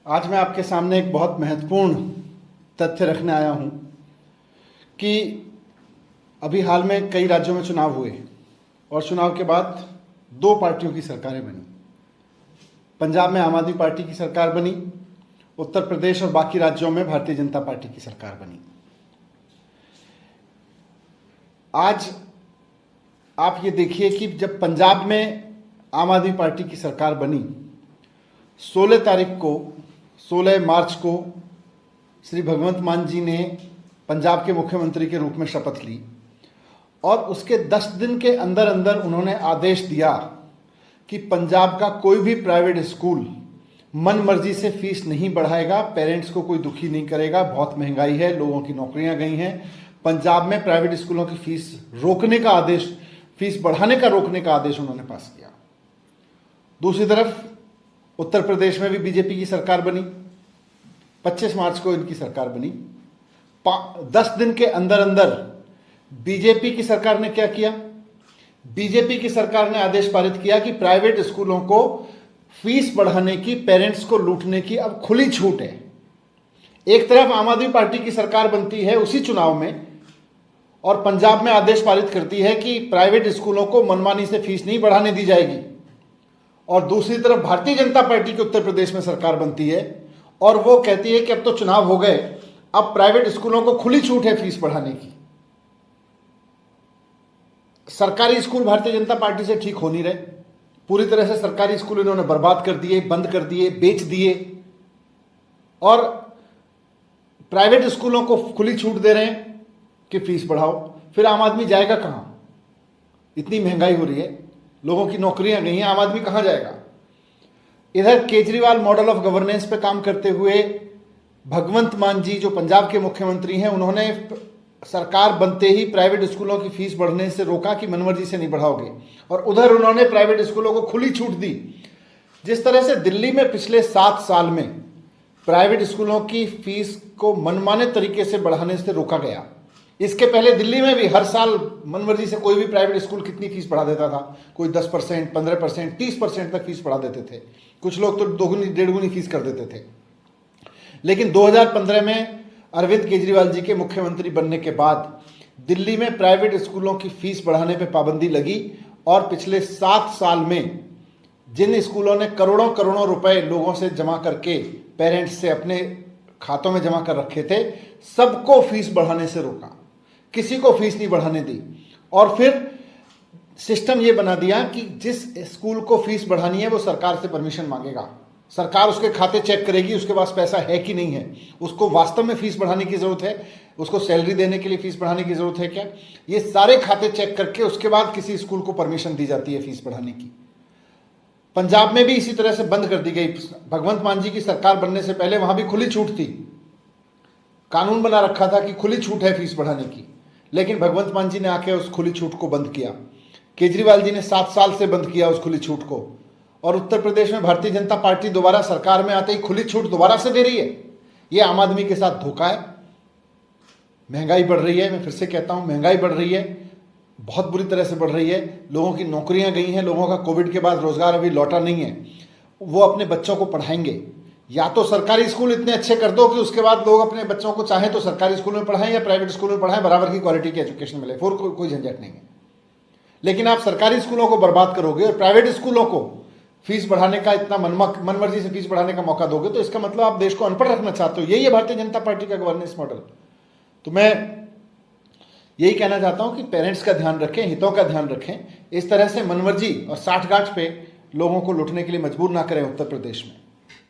आज मैं आपके सामने एक बहुत महत्वपूर्ण तथ्य रखने आया हूं कि अभी हाल में कई राज्यों में चुनाव हुए और चुनाव के बाद दो पार्टियों की सरकारें बनी। पंजाब में आम आदमी पार्टी की सरकार बनी, उत्तर प्रदेश और बाकी राज्यों में भारतीय जनता पार्टी की सरकार बनी। आज आप ये देखिए कि जब पंजाब में आम आदमी पार्टी की सरकार बनी, 16 मार्च को श्री भगवंत मान जी ने पंजाब के मुख्यमंत्री के रूप में शपथ ली और उसके 10 दिन के अंदर अंदर उन्होंने आदेश दिया कि पंजाब का कोई भी प्राइवेट स्कूल मन मर्जी से फीस नहीं बढ़ाएगा, पेरेंट्स को कोई दुखी नहीं करेगा। बहुत महंगाई है, लोगों की नौकरियां गई हैं। पंजाब में प्राइवेट स्कूलों की फीस रोकने का आदेश, फीस बढ़ाने का रोकने का आदेश उन्होंने पास किया। दूसरी तरफ उत्तर प्रदेश में भी बीजेपी की सरकार बनी, 25 मार्च को इनकी सरकार बनी। 10 दिन के अंदर अंदर बीजेपी की सरकार ने क्या किया? बीजेपी की सरकार ने आदेश पारित किया कि प्राइवेट स्कूलों को फीस बढ़ाने की, पेरेंट्स को लूटने की अब खुली छूट है। एक तरफ आम आदमी पार्टी की सरकार बनती है उसी चुनाव में और पंजाब में आदेश पारित करती है कि प्राइवेट स्कूलों को मनमानी से फीस नहीं बढ़ाने दी जाएगी, और दूसरी तरफ भारतीय जनता पार्टी की उत्तर प्रदेश में सरकार बनती है और वो कहती है कि अब तो चुनाव हो गए, अब प्राइवेट स्कूलों को खुली छूट है फीस बढ़ाने की। सरकारी स्कूल भारतीय जनता पार्टी से ठीक हो नहीं रहे। पूरी तरह से सरकारी स्कूल इन्होंने बर्बाद कर दिए, बंद कर दिए, बेच दिए और प्राइवेट स्कूलों को खुली छूट दे रहे हैं कि फीस बढ़ाओ। फिर आम आदमी जाएगा कहां? इतनी महंगाई हो रही है, लोगों की नौकरियां गई हैं, आम आदमी कहां जाएगा? इधर केजरीवाल मॉडल ऑफ गवर्नेंस पे काम करते हुए भगवंत मान जी जो पंजाब के मुख्यमंत्री हैं, उन्होंने सरकार बनते ही प्राइवेट स्कूलों की फीस बढ़ने से रोका कि मनमर्जी से नहीं बढ़ाओगे, और उधर उन्होंने प्राइवेट स्कूलों को खुली छूट दी। जिस तरह से दिल्ली में पिछले 7 साल में प्राइवेट स्कूलों की फीस को मनमाने तरीके से बढ़ाने से रोका गया, इसके पहले दिल्ली में भी हर साल मनमर्जी से कोई भी प्राइवेट स्कूल कितनी फीस बढ़ा देता था। कोई 10%, 15%, 30% तक फीस बढ़ा देते थे। कुछ लोग तो दोगुनी डेढ़गुनी फीस कर देते थे। लेकिन 2015 में अरविंद केजरीवाल जी के मुख्यमंत्री बनने के बाद दिल्ली में प्राइवेट स्कूलों की फीस बढ़ाने पर पाबंदी लगी और पिछले 7 साल में जिन स्कूलों ने करोड़ों करोड़ों रुपए लोगों से जमा करके, पेरेंट्स से अपने खातों में जमा कर रखे थे, सबको फीस बढ़ाने से रोका, किसी को फीस नहीं बढ़ाने दी। और फिर सिस्टम ये बना दिया कि जिस स्कूल को फीस बढ़ानी है वो सरकार से परमिशन मांगेगा, सरकार उसके खाते चेक करेगी उसके पास पैसा है कि नहीं है, उसको वास्तव में फीस बढ़ाने की जरूरत है, उसको सैलरी देने के लिए फीस बढ़ाने की जरूरत है क्या, ये सारे खाते चेक करके उसके बाद किसी स्कूल को परमिशन दी जाती है फीस बढ़ाने की। पंजाब में भी इसी तरह से बंद कर दी गई। भगवंत मान जी की सरकार बनने से पहले वहां भी खुली छूट थी, कानून बना रखा था कि खुली छूट है फीस बढ़ाने की, लेकिन भगवंत मान जी ने आके उस खुली छूट को बंद किया। केजरीवाल जी ने 7 साल से बंद किया उस खुली छूट को, और उत्तर प्रदेश में भारतीय जनता पार्टी दोबारा सरकार में आते ही खुली छूट दोबारा से दे रही है। ये आम आदमी के साथ धोखा है। महंगाई बढ़ रही है, मैं फिर से कहता हूं, महंगाई बढ़ रही है, बहुत बुरी तरह से बढ़ रही है। लोगों की नौकरियां गई हैं, लोगों का कोविड के बाद रोजगार अभी लौटा नहीं है। वो अपने बच्चों को पढ़ाएंगे, या तो सरकारी स्कूल इतने अच्छे कर दो कि उसके बाद लोग अपने बच्चों को चाहे तो सरकारी स्कूल में पढ़ाएं या प्राइवेट स्कूल में पढ़ाएं, बराबर की क्वालिटी की एजुकेशन मिले, फिर कोई झंझट नहीं है। लेकिन आप सरकारी स्कूलों को बर्बाद करोगे और प्राइवेट स्कूलों को फीस बढ़ाने का, इतना मनमर्जी से फीस बढ़ाने का मौका दोगे, तो इसका मतलब आप देश को अनपढ़ रखना चाहते हो। यही है भारतीय जनता पार्टी का गवर्नेंस मॉडल। तो मैं यही कहना चाहता हूं कि पेरेंट्स का ध्यान रखें, हितों का ध्यान रखें, इस तरह से मनमर्जी और साठगांठ पे लोगों को लुटने के लिए मजबूर ना करें उत्तर प्रदेश में।